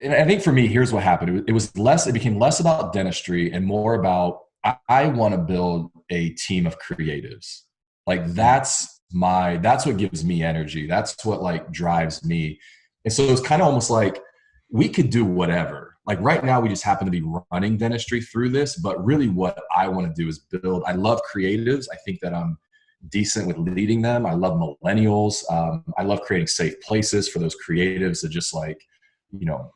and I think for me, here's what happened. It became less about dentistry and more about, I want to build a team of creatives. Like that's what gives me energy. That's what like drives me. And so it's kind of almost like we could do whatever. Like right now, we just happen to be running dentistry through this, but really what I want to do is build. I love creatives. I think that I'm decent with leading them. I love millennials. I love creating safe places for those creatives to just like, you know,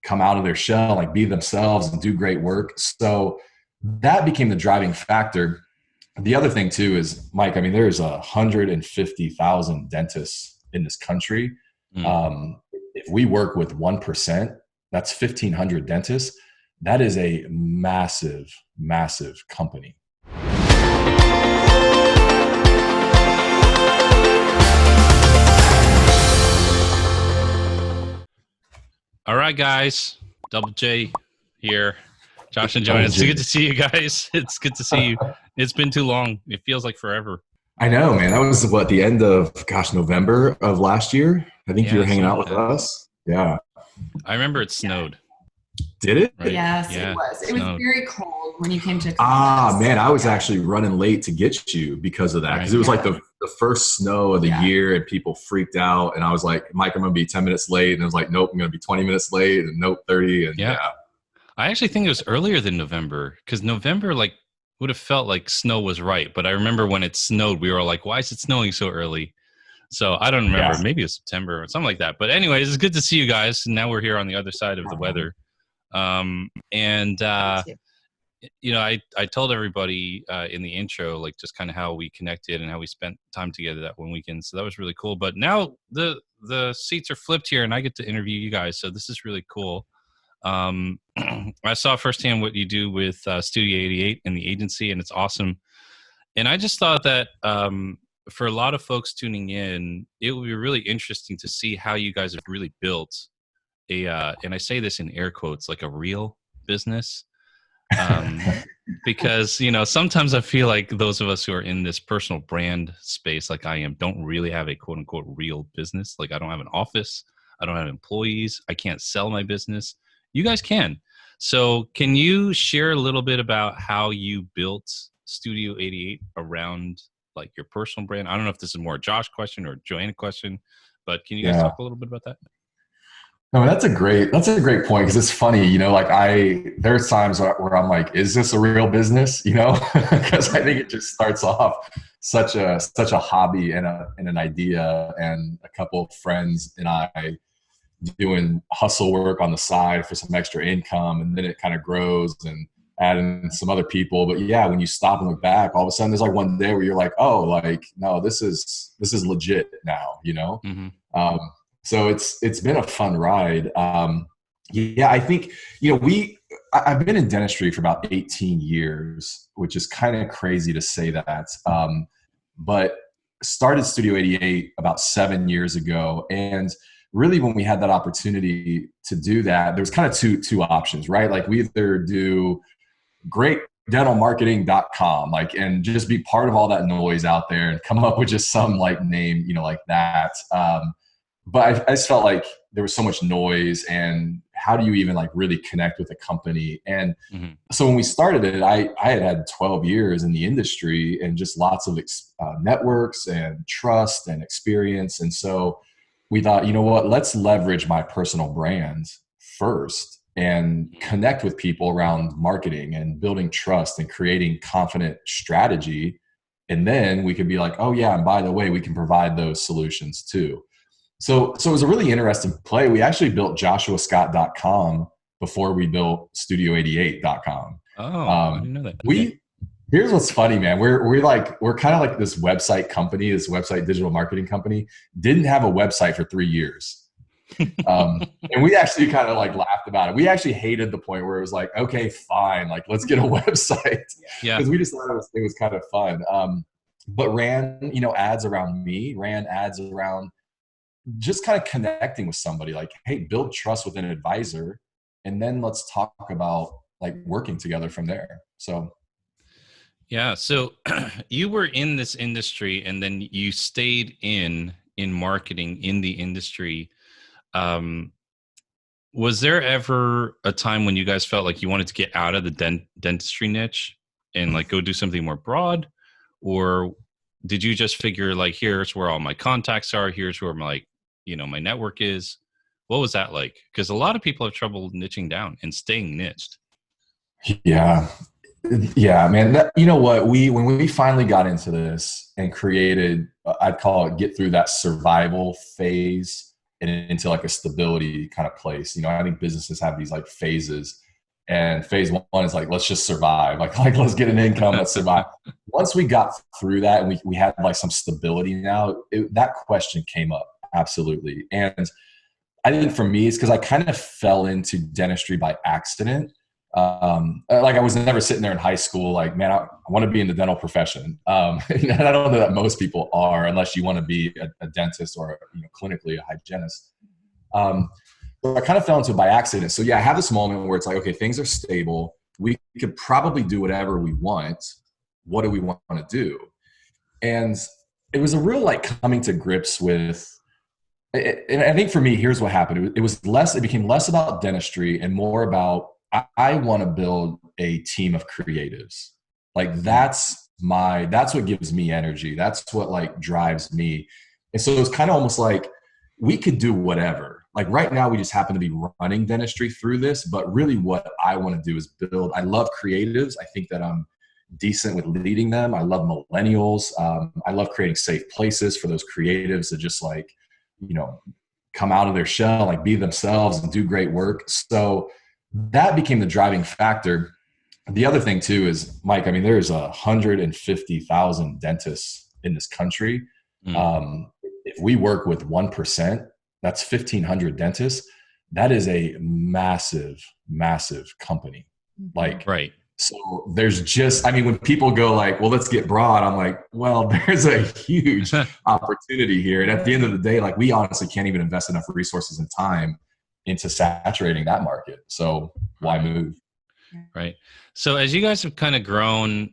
come out of their shell, like be themselves and do great work. So that became the driving factor. The other thing too is, Mike, I mean, there's 150,000 dentists in this country. Mm. If we work with 1%, that's 1,500 dentists. That is a massive, massive company. All right, guys. Double J here. Josh and Joanna. It's good to see you guys. It's good to see you. It's been too long. It feels like forever. I know, man. That was what, the end of, November of last year. I think you were hanging out with us. Yeah. I remember it snowed. Did it? Right? Yes, yeah, it was. It was very cold when you came to Columbus. Man, I was actually running late to get you because of that. Because it was like the first snow of the year and people freaked out. And I was like, Mike, I'm going to be 10 minutes late. And I was like, nope, I'm going to be 20 minutes late. And nope, 30. And I actually think it was earlier than November, because November like would have felt like snow was right. But I remember when it snowed, we were like, why is it snowing so early? So I don't remember. Yeah. Maybe it was September or something like that. But anyways, it's good to see you guys. Now we're here on the other side of the weather. You know, I told everybody in the intro, like just kind of how we connected and how we spent time together that one weekend. So that was really cool. But now the seats are flipped here and I get to interview you guys. So this is really cool. I saw firsthand what you do with Studio 88 and the agency, and it's awesome. And I just thought that for a lot of folks tuning in, it would be really interesting to see how you guys have really built and I say this in air quotes, like a real business. Because, you know, sometimes I feel like those of us who are in this personal brand space, like I am, don't really have a quote unquote real business. Like I don't have an office. I don't have employees. I can't sell my business. You guys can. So can you share a little bit about how you built Studio 88 around like your personal brand? I don't know if this is more a Josh question or a Joanna question, but can you guys talk a little bit about that? No, that's a great point, because it's funny, you know, like there's times where I'm like, is this a real business? You know, because I think it just starts off such a hobby and an idea, and a couple of friends and I doing hustle work on the side for some extra income, and then it kind of grows and adding some other people. But yeah, when you stop and look back, all of a sudden there's like one day where you're like, oh, like, no, this is legit now, you know? Mm-hmm. So it's been a fun ride. I think, you know, I've been in dentistry for about 18 years, which is kind of crazy to say that. But started Studio 88 about 7 years ago. And really when we had that opportunity to do that, there was kind of two options, right? Like we either do greatdentalmarketing.com, like, and just be part of all that noise out there and come up with just some like name, you know, like that. But I just felt like there was so much noise, and how do you even like really connect with a company? And so when we started it, I had 12 years in the industry and just lots of networks and trust and experience. And so we thought, you know what, let's leverage my personal brand first and connect with people around marketing and building trust and creating confident strategy. And then we could be like, oh yeah, and by the way, we can provide those solutions too. So it was a really interesting play. We actually built joshuascott.com before we built studio88.com. Oh, I didn't know that. Here's what's funny, man. We're kind of like this website company, this website digital marketing company, didn't have a website for 3 years. And we actually kind of like laughed about it. We actually hated the point where it was like, okay, fine, like let's get a website. Yeah. Because we just thought it was kind of fun. But ran, you know, ads around me, ran ads around just kind of connecting with somebody, like, hey, build trust with an advisor, and then let's talk about like working together from there. So yeah, so you were in this industry and then you stayed in marketing in the industry. Was there ever a time when you guys felt like you wanted to get out of the dentistry niche and like go do something more broad? Or did you just figure like, here's where all my contacts are, here's where my, my network is? What was that like? Because a lot of people have trouble niching down and staying niched. Yeah. Yeah, man. You know what? When we finally got into this and created, I'd call it get through that survival phase and into like a stability kind of place. I think businesses have these like phases, and phase one is like, let's just survive. Like let's get an income, let's survive. Once we got through that and we had like some stability now, that question came up. Absolutely. And I think for me, it's because I kind of fell into dentistry by accident. Like I was never sitting there in high school, like, man, I want to be in the dental profession. And I don't know that most people are, unless you want to be a dentist or, clinically a hygienist. But I kind of fell into it by accident. So yeah, I have this moment where it's like, okay, things are stable. We could probably do whatever we want. What do we want to do? And it was a real like coming to grips with, and I think for me, here's what happened. It became less about dentistry and more about, I want to build a team of creatives. Like that's what gives me energy. That's what like drives me. And so it's kind of almost like we could do whatever. Like right now we just happen to be running dentistry through this, but really what I want to do is build. I love creatives. I think that I'm decent with leading them. I love millennials. I love creating safe places for those creatives to just like, come out of their shell, like be themselves and do great work. So that became the driving factor. The other thing too is, Mike, I mean, there's 150,000 dentists in this country. If we work with 1%, that's 1,500 dentists. That is a massive, massive company. Like, right. So there's just, I mean, when people go like, well, let's get broad, I'm like, well, there's a huge opportunity here. And at the end of the day, like we honestly can't even invest enough resources and time into saturating that market. So why move? Right. So as you guys have kind of grown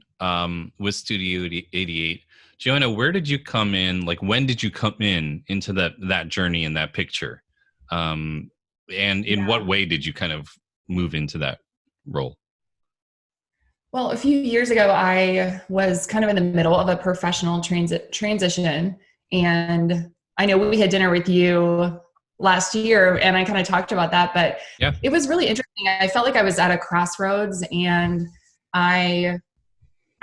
with Studio 88, Joanna, where did you come in? Like, when did you come into that journey and that picture? And in what way did you kind of move into that role? Well, a few years ago, I was kind of in the middle of a professional transition. And I know we had dinner with you last year and I kind of talked about that, but It was really interesting. I felt like I was at a crossroads and I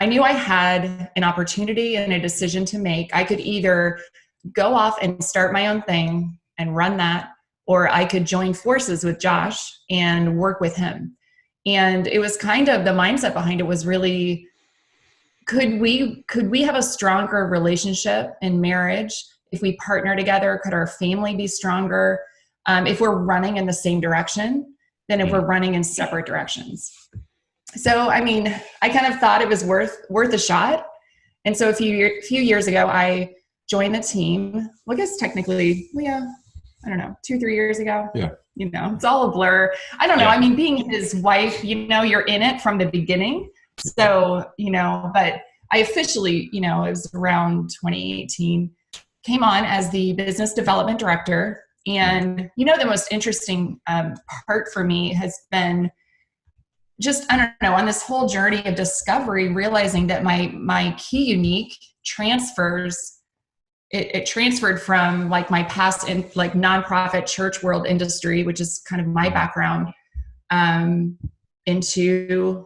knew I had an opportunity and a decision to make. I could either go off and start my own thing and run that, or I could join forces with Josh and work with him. And it was kind of the mindset behind it was really, could we have a stronger relationship in marriage if we partner together? Could our family be stronger if we're running in the same direction than if we're running in separate directions? So, I mean, I kind of thought it was worth a shot. And so a few years ago, I joined the team. Well, I guess technically, I don't know, 2-3 years ago. Yeah. It's all a blur. I don't know. I mean, being his wife, you're in it from the beginning. So, but I officially, it was around 2018, came on as the business development director. And, the most interesting part for me has been just, I don't know, on this whole journey of discovery, realizing that my key unique transfers. It transferred from like my past in like nonprofit church world industry, which is kind of my background, into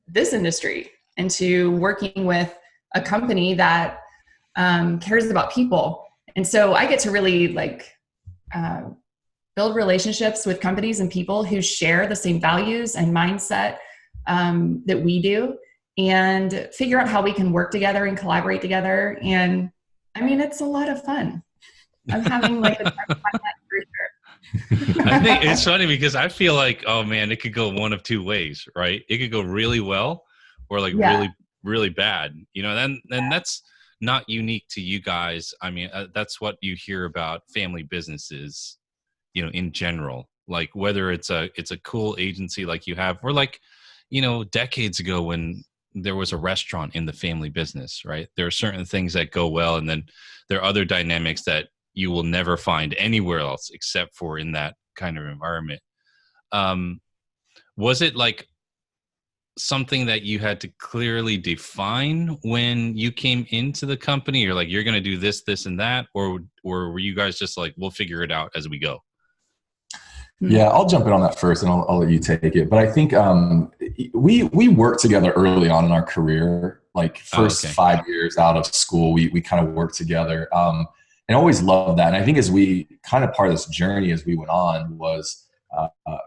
this industry, into working with a company that cares about people. And so I get to really like build relationships with companies and people who share the same values and mindset that we do, and figure out how we can work together and collaborate together. And I mean, it's a lot of fun. I'm having like the time of my life for sure. I think it's funny because I feel like, oh man, it could go one of two ways, right? It could go really well or like really, really bad, and that's not unique to you guys. I mean, that's what you hear about family businesses, in general, like whether it's a cool agency like you have, or like, decades ago when there was a restaurant in the family business, right? There are certain things that go well, and then there are other dynamics that you will never find anywhere else except for in that kind of environment. Was it like something that you had to clearly define when you came into the company? You're like, you're going to do this, this, and that, or were you guys just like, we'll figure it out as we go? Yeah, I'll jump in on that first, and I'll let you take it. But I think we worked together early on in our career, like first 5 years out of school. We kind of worked together, and always loved that. And I think as we kind of part of this journey as we went on was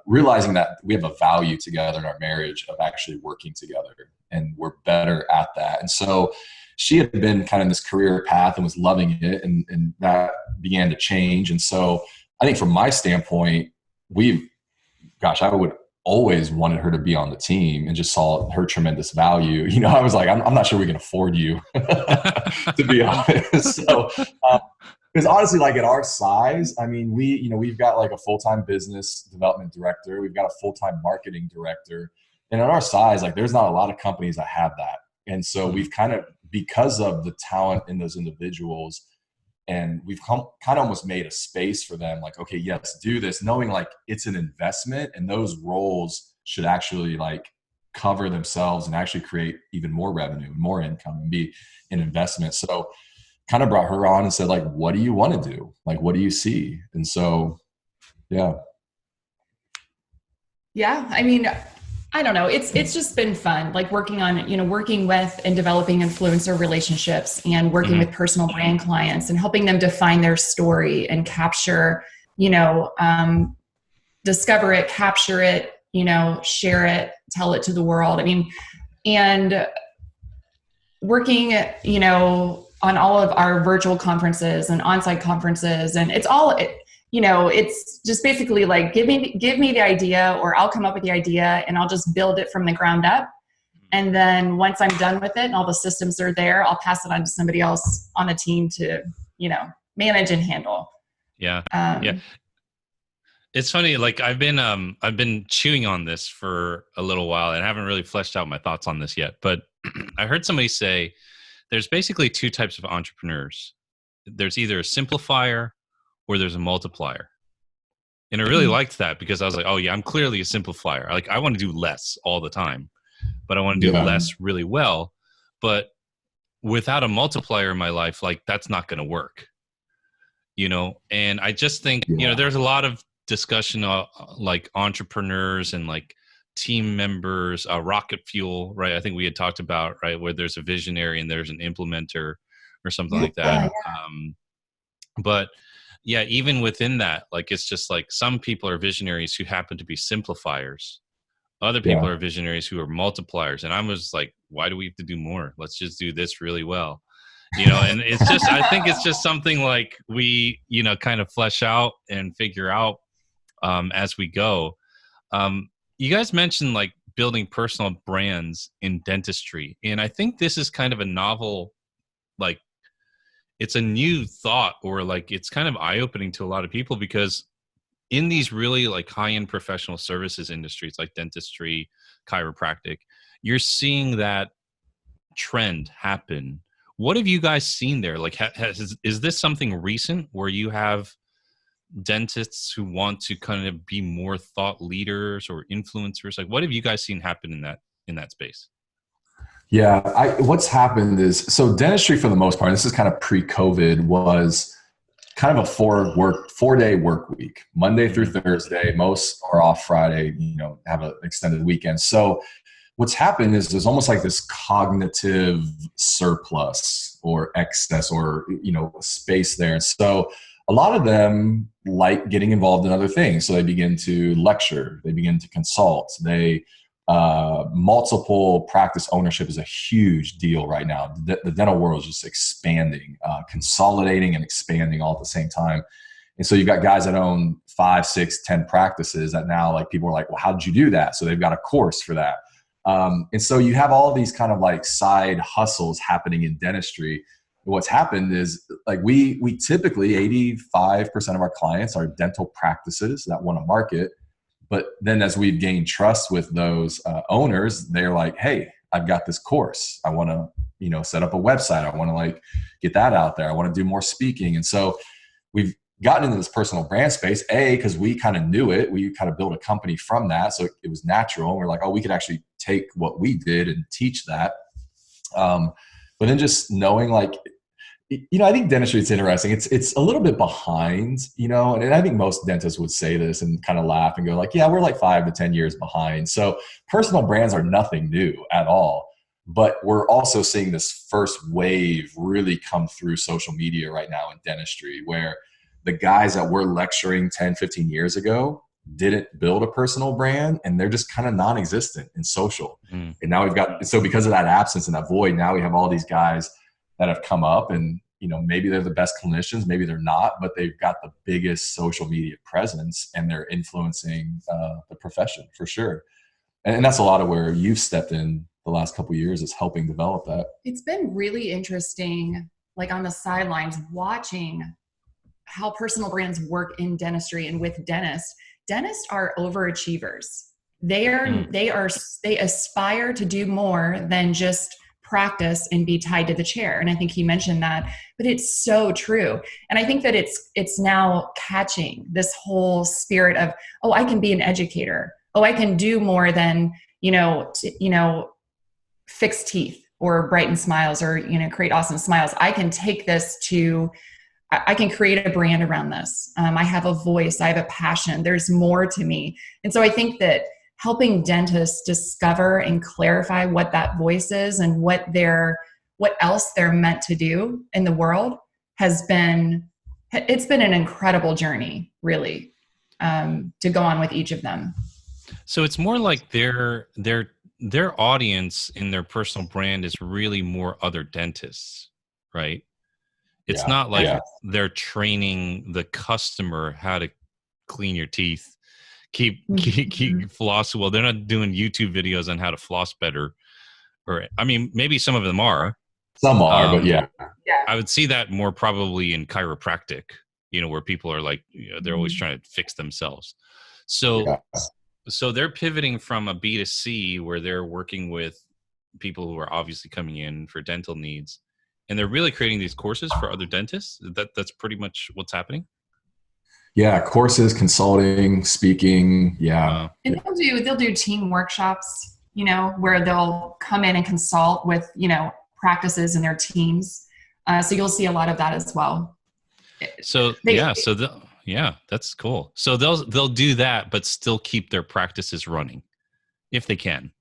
realizing that we have a value together in our marriage of actually working together, and we're better at that. And so she had been kind of in this career path and was loving it, and that began to change. And so I think from my standpoint, I would always wanted her to be on the team and just saw her tremendous value. You know, I was like, I'm not sure we can afford you, to be honest. So, because honestly, like at our size, I mean, we've got like a full-time business development director. We've got a full-time marketing director. And at our size, like there's not a lot of companies that have that. And so we've kind of, because of the talent in those individuals, and we've kind of almost made a space for them, like, okay, yes, do this, knowing like it's an investment, and those roles should actually like cover themselves and actually create even more revenue, more income, and be an investment. So kind of brought her on and said, like, what do you want to do? Like, what do you see? And so, yeah. Yeah. I mean, I don't know. It's just been fun, like working with and developing influencer relationships, and working with personal brand clients, and helping them define their story and capture, discover it, capture it, share it, tell it to the world. I mean, and working, on all of our virtual conferences and on-site conferences, and it's just basically like, give me the idea, or I'll come up with the idea and I'll just build it from the ground up. And then once I'm done with it and all the systems are there, I'll pass it on to somebody else on the team to, manage and handle. Yeah. Yeah. It's funny. Like I've been chewing on this for a little while and haven't really fleshed out my thoughts on this yet, but I heard somebody say there's basically two types of entrepreneurs. There's either a simplifier or there's a multiplier. And I really liked that, because I was like, oh yeah, I'm clearly a simplifier. Like I want to do less all the time, but I want to do less really well. But without a multiplier in my life, like that's not going to work, And I just think, there's a lot of discussion like entrepreneurs and like team members, rocket fuel, right? I think we had talked about, right, where there's a visionary and there's an implementer or something like that. But yeah, even within that, like, it's just like some people are visionaries who happen to be simplifiers. Other people are visionaries who are multipliers. And I was like, why do we have to do more? Let's just do this really well. And it's just, I think it's just something like we, kind of flesh out and figure out as we go. You guys mentioned like building personal brands in dentistry. And I think this is kind of a novel, like, it's a new thought, or like it's kind of eye-opening to a lot of people, because in these really like high-end professional services industries like dentistry, chiropractic, you're seeing that trend happen. What have you guys seen there? Like, is this something recent where you have dentists who want to kind of be more thought leaders or influencers? Like, what have you guys seen happen in that space? Yeah, what's happened is, so dentistry for the most part, this is kind of pre-COVID, was kind of a 4-day work week, Monday through Thursday. Most are off Friday, have an extended weekend. So what's happened is there's almost like this cognitive surplus or excess, or, space there. So a lot of them like getting involved in other things. So they begin to lecture, they begin to consult, multiple practice ownership is a huge deal right now. The dental world is just expanding, consolidating and expanding all at the same time. And so you've got guys that own 5, 6, 10 practices that now, like, people are like, well, how did you do that? So they've got a course for that. And so you have all these kind of like side hustles happening in dentistry. What's happened is, like, we typically 85% of our clients are dental practices that want to market. But then as we've gained trust with those owners, they're like, hey, I've got this course. I want to, set up a website. I want to like get that out there. I want to do more speaking. And so we've gotten into this personal brand space, because we kind of knew it. We kind of built a company from that. So it was natural. And we're like, oh, we could actually take what we did and teach that. But then just knowing like, I think dentistry is interesting. It's a little bit behind, and I think most dentists would say this and kind of laugh and go like, yeah, we're like 5 to 10 years behind. So personal brands are nothing new at all. But we're also seeing this first wave really come through social media right now in dentistry, where the guys that were lecturing 10, 15 years ago didn't build a personal brand, and they're just kind of non-existent in social. And now so because of that absence and that void, now we have all these guys that have come up, and maybe they're the best clinicians, maybe they're not, but they've got the biggest social media presence, and they're influencing the profession for sure. And that's a lot of where you've stepped in the last couple of years, is helping develop that. It's been really interesting, like on the sidelines, watching how personal brands work in dentistry and with dentists. Dentists are overachievers. They aspire to do more than just practice and be tied to the chair. And I think he mentioned that, but it's so true. And I think that it's now catching this whole spirit of, oh, I can be an educator. Oh, I can do more than, fix teeth or brighten smiles or, create awesome smiles. I can take this to, I can create a brand around this. I have a voice, I have a passion, there's more to me. And so I think that helping dentists discover and clarify what that voice is and what else they're meant to do in the world it's been an incredible journey, really, to go on with each of them. So it's more like their audience in their personal brand is really more other dentists, right? It's not like they're training the customer how to clean your teeth, keep floss well. They're not doing YouTube videos on how to floss better. Or, I mean, maybe some of them are. Some are, but yeah. I would see that more probably in chiropractic, where people are like, they're always trying to fix themselves. So they're pivoting from a B2C where they're working with people who are obviously coming in for dental needs, and they're really creating these courses for other dentists. That's pretty much what's happening. Yeah, courses, consulting, speaking. Yeah, and they'll do team workshops. Where they'll come in and consult with practices and their teams. So you'll see a lot of that as well. That's cool. So they'll do that, but still keep their practices running if they can.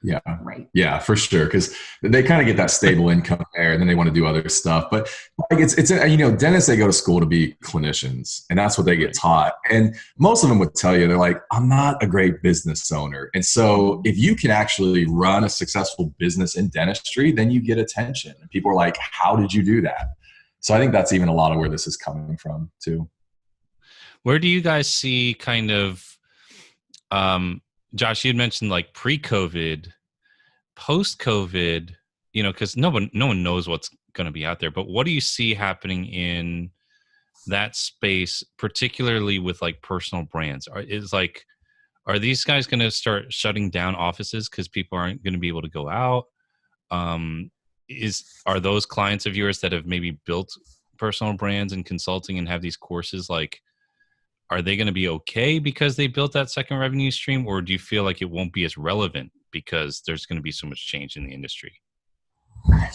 Yeah. Right. Yeah, for sure. Because they kind of get that stable income there, and then they want to do other stuff. But like it's dentists, they go to school to be clinicians, and that's what they get taught. And most of them would tell you, they're like, I'm not a great business owner. And so if you can actually run a successful business in dentistry, then you get attention. And people are like, how did you do that? So I think that's even a lot of where this is coming from too. Where do you guys see kind of, Josh, you had mentioned like pre-COVID, post-COVID, because no one knows what's going to be out there. But what do you see happening in that space, particularly with like personal brands? Are these guys going to start shutting down offices because people aren't going to be able to go out? Are those clients of yours that have maybe built personal brands and consulting and have these courses, like, are they going to be okay because they built that second revenue stream, or do you feel like it won't be as relevant because there's going to be so much change in the industry?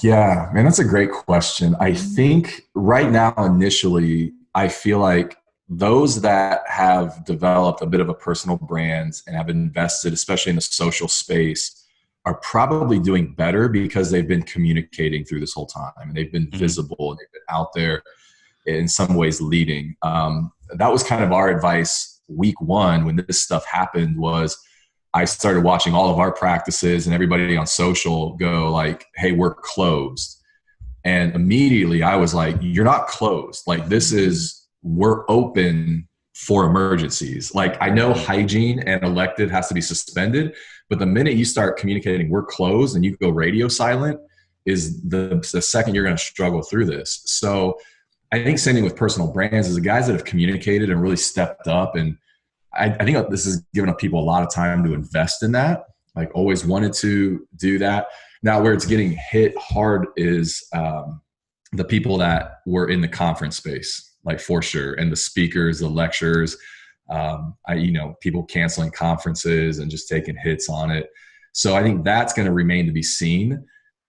Yeah, man, that's a great question. I think right now, initially, I feel like those that have developed a bit of a personal brand and have invested, especially in the social space, are probably doing better because they've been communicating through this whole time, and they've been visible, and they've been out there in some ways leading. That was kind of our advice week one when this stuff happened. Was I started watching all of our practices and everybody on social go like, hey, we're closed. And immediately I was like, you're not closed. Like, we're open for emergencies. Like, I know hygiene and elective has to be suspended, but the minute you start communicating we're closed and you go radio silent is the second you're going to struggle through this. So I think same thing with personal brands is the guys that have communicated and really stepped up. And I think this has given people a lot of time to invest in that. Like, always wanted to do that. Now where it's getting hit hard is the people that were in the conference space. like for sure. And the speakers, the lectures, people canceling conferences and just taking hits on it. So I think that's going to remain to be seen.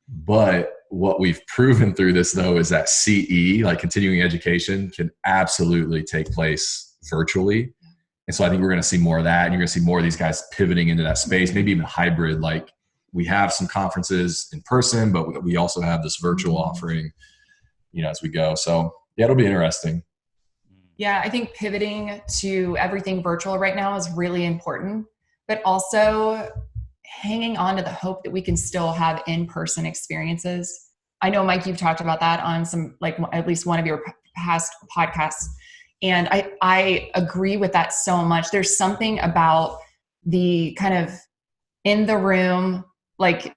But what we've proven through this, though, is that CE, like continuing education, can absolutely take place virtually. And so I think we're going to see more of that. And you're going to see more of these guys pivoting into that space, maybe even hybrid. Like we have some conferences in person, but we also have this virtual offering, as we go. So yeah, it'll be interesting. Yeah, I think pivoting to everything virtual right now is really important, but also hanging on to the hope that we can still have in-person experiences. I know, Mike, you've talked about that on some, like at least one of your past podcasts. And I agree with that so much. There's something about the kind of in the room, like,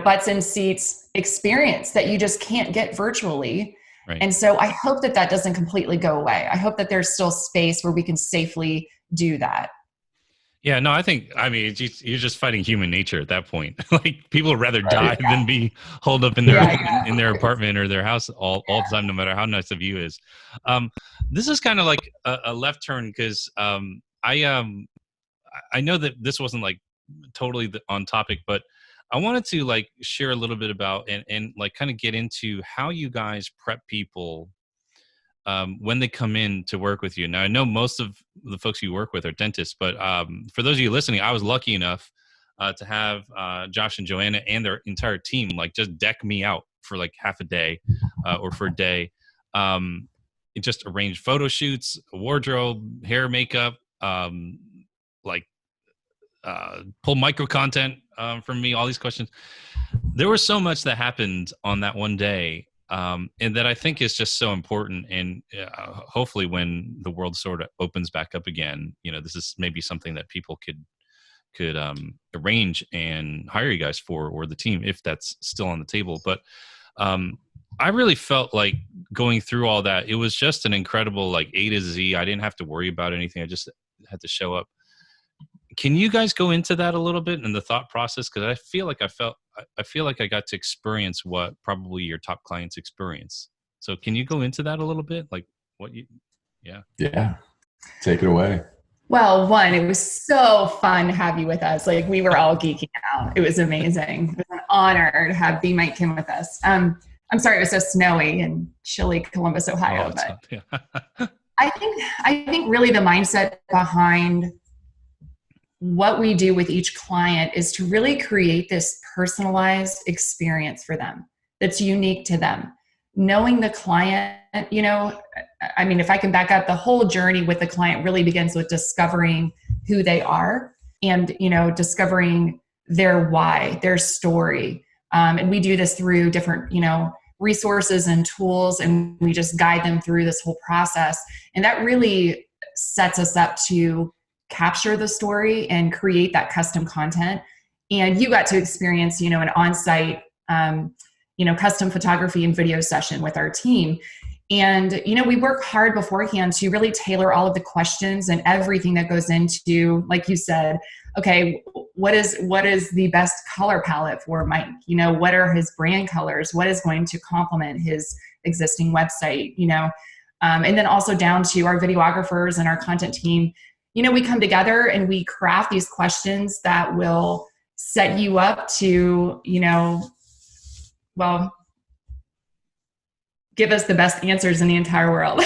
butts in seats experience that you just can't get virtually. Right. And so I hope that doesn't completely go away. I hope that there's still space where we can safely do that. Yeah, no, you're just fighting human nature at that point. Like people would rather die than be holed up in their in their apartment or their house all the time, no matter how nice the view is. This is kind of like a left turn because I know that this wasn't like totally on topic, but I wanted to like share a little bit about and like kind of get into how you guys prep people when they come in to work with you. Now, I know most of the folks you work with are dentists, but for those of you listening, I was lucky enough to have Josh and Joanna and their entire team like just deck me out for like half a day or for a day. It just arranged photo shoots, wardrobe, hair, makeup, pull micro content from me, all these questions. There was so much that happened on that one day. And that I think is just so important. And hopefully when the world sort of opens back up again, this is maybe something that people could arrange and hire you guys for, or the team, if that's still on the table. But I really felt like going through all that, it was just an incredible, like A to Z. I didn't have to worry about anything. I just had to show up. Can you guys go into that a little bit and the thought process? Because I feel like I got to experience what probably your top clients experience. So can you go into that a little bit? Like Yeah. Take it away. Well, one, it was so fun to have you with us. Like we were all geeking out. It was amazing. It was an honor to have B. Mike Kim with us. I'm sorry it was so snowy and chilly Columbus, Ohio. I think really the mindset behind what we do with each client is to really create this personalized experience for them that's unique to them. Knowing the client, if I can back up, the whole journey with the client really begins with discovering who they are and, discovering their why, their story. And we do this through different, resources and tools, and we just guide them through this whole process. And that really sets us up to capture the story and create that custom content. And you got to experience, an on-site, custom photography and video session with our team. And, we work hard beforehand to really tailor all of the questions and everything that goes into, like you said, okay, what is the best color palette for Mike? What are his brand colors? What is going to complement his existing website? And then also down to our videographers and our content team. We come together and we craft these questions that will set you up to, give us the best answers in the entire world.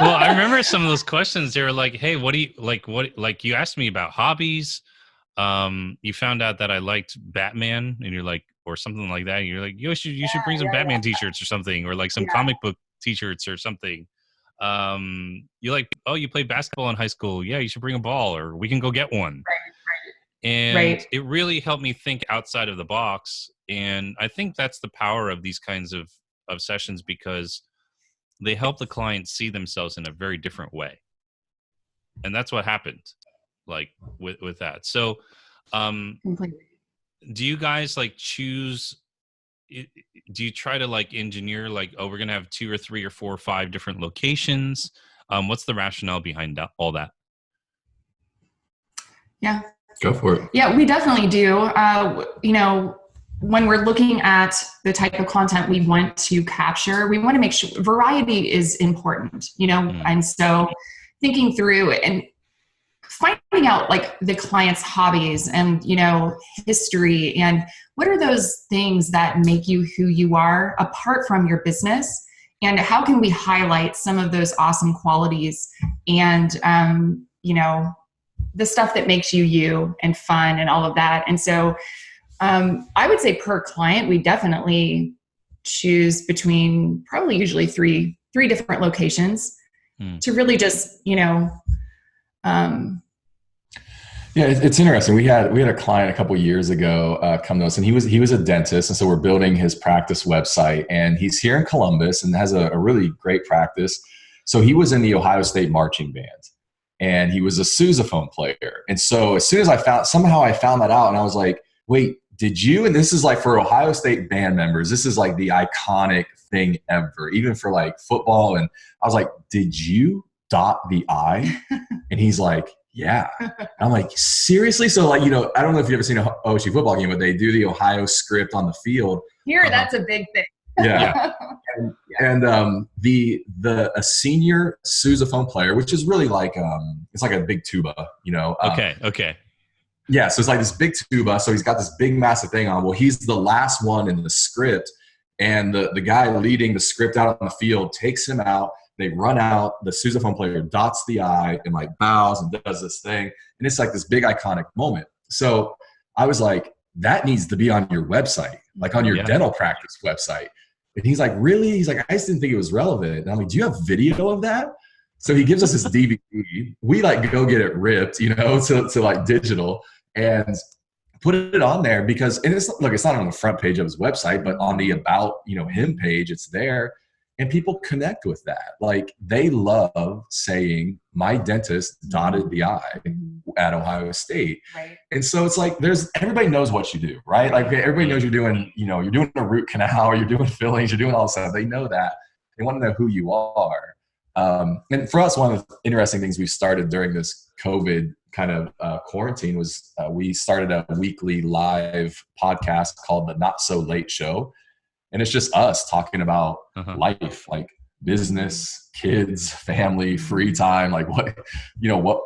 Well, I remember some of those questions. They were like, hey, what do you like? Like you asked me about hobbies. You found out that I liked Batman and you're like, or something like that. And you're like, you should bring some Batman t-shirts or something, or like some comic book t-shirts or something. You're like, oh, you played basketball in high school. Yeah, you should bring a ball or we can go get one. And it really helped me think outside of the box. And I think that's the power of these kinds of sessions, because they help the client see themselves in a very different way. And that's what happened like with that. So, do you guys like choose, do you try to like engineer like, oh, we're going to have 2 or 3 or 4 or 5 different locations? What's the rationale behind all that? Yeah. Go for it. Yeah, we definitely do. when we're looking at the type of content we want to capture, we want to make sure variety is important, and so thinking through and finding out like the client's hobbies and, history and what are those things that make you who you are apart from your business, and how can we highlight some of those awesome qualities and, the stuff that makes you you and fun and all of that. And so I would say per client, we definitely choose between probably usually three different locations to really just, yeah, it's interesting. We had a client a couple of years ago come to us, and he was a dentist, and so we're building his practice website. And he's here in Columbus and has a really great practice. So he was in the Ohio State marching band, and he was a sousaphone player. And so as soon as I found that out, and I was like, wait, did you? And this is like for Ohio State band members, this is like the iconic thing ever, even for like football. And I was like, did you dot the I? And he's like, yeah. I'm like, seriously? So like, I don't know if you've ever seen an OSU football game, but they do the Ohio script on the field. Here, that's a big thing. Yeah. And a senior sousaphone player, which is really like, it's like a big tuba, Okay. Yeah. So it's like this big tuba. So he's got this big, massive thing on. Well, he's the last one in the script. And the guy leading the script out on the field takes him out. They run out, the sousaphone player dots the I and like bows and does this thing. And it's like this big iconic moment. So I was like, that needs to be on your website, like on your dental practice website. And he's like, really? He's like, I just didn't think it was relevant. And I'm like, do you have video of that? So he gives us his DVD. We like go get it ripped, to like digital and put it on there because, and it's not on the front page of his website, but on the about, him page, it's there. And people connect with that. Like they love saying my dentist dotted the I at Ohio State. Right. And so it's like everybody knows what you do, right? Like everybody knows you're doing, you're doing a root canal, or you're doing fillings, you're doing all this stuff. They know that. They want to know who you are. And for us, one of the interesting things we started during this COVID kind of quarantine was we started a weekly live podcast called the Not So Late Show. And it's just us talking about life, like business, kids, family, free time, like what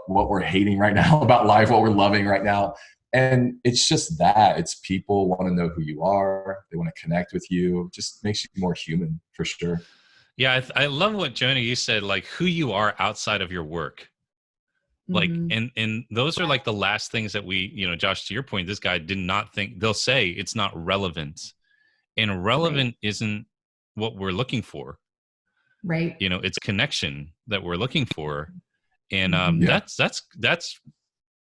we're hating right now about life, what we're loving right now. And it's just that. It's people want to know who you are. They want to connect with you. Just makes you more human for sure. Yeah, I love what Joanna, you said, like who you are outside of your work. Like, and those are like the last things that we, Josh, to your point, this guy did not think, they'll say it's not relevant. And relevant isn't what we're looking for. Right. It's connection that we're looking for. And that's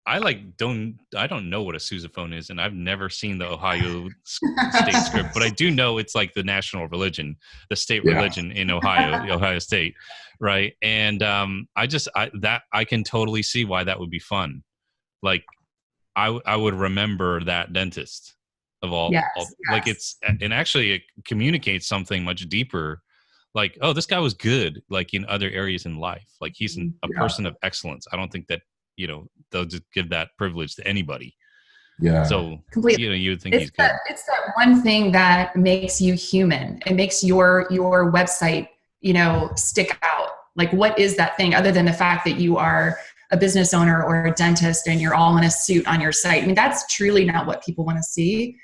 I don't know what a sousaphone is, and I've never seen the Ohio State script, but I do know it's like the national religion, the state religion in Ohio, the Ohio State, right? And I can totally see why that would be fun. Like I would remember that dentist of all, like and actually it communicates something much deeper. Like, oh, this guy was good, like in other areas in life. Like he's a person of excellence. I don't think that, they'll just give that privilege to anybody. Yeah. So, completely. you would think he's good. It's that one thing that makes you human. It makes your website, stick out. Like, what is that thing other than the fact that you are a business owner or a dentist and you're all in a suit on your site? I mean, that's truly not what people want to see.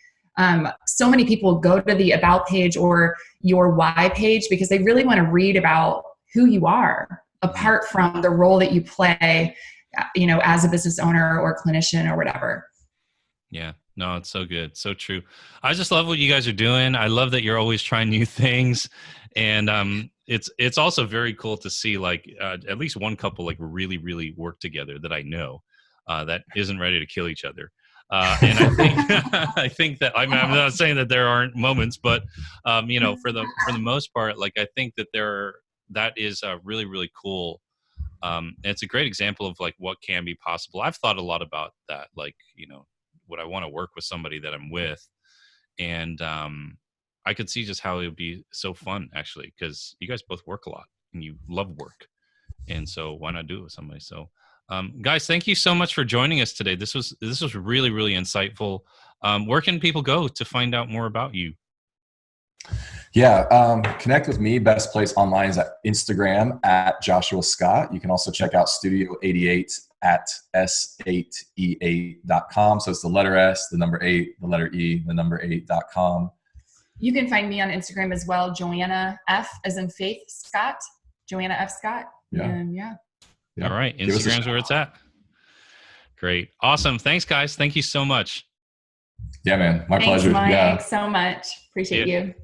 So many people go to the about page or your why page because they really want to read about who you are apart from the role that you play, as a business owner or clinician or whatever. Yeah, no, it's so good. So true. I just love what you guys are doing. I love that you're always trying new things. And it's also very cool to see like at least one couple like really, really work together that I know that isn't ready to kill each other. And I think that I'm not saying that there aren't moments, but for the most part, like I think that that is really, really cool. And it's a great example of like what can be possible. I've thought a lot about that, like, would I want to work with somebody that I'm with? And I could see just how it would be so fun actually, because you guys both work a lot and you love work. And so why not do it with somebody? So guys, thank you so much for joining us today. This was really, really insightful. Where can people go to find out more about you? Yeah, connect with me. Best place online is at Instagram at Joshua Scott. You can also check out Studio 88 at s8e8.com. So it's the letter S, the number 8, the letter E, the number 8.com. You can find me on Instagram as well, Joanna F as in Faith Scott, Joanna F Scott. Yeah. And yeah. All right. Instagram's where it's at. Great. Awesome. Thanks, guys. Thank you so much. Yeah, man. My pleasure. Thanks, Mike, Yeah. so much. Appreciate you.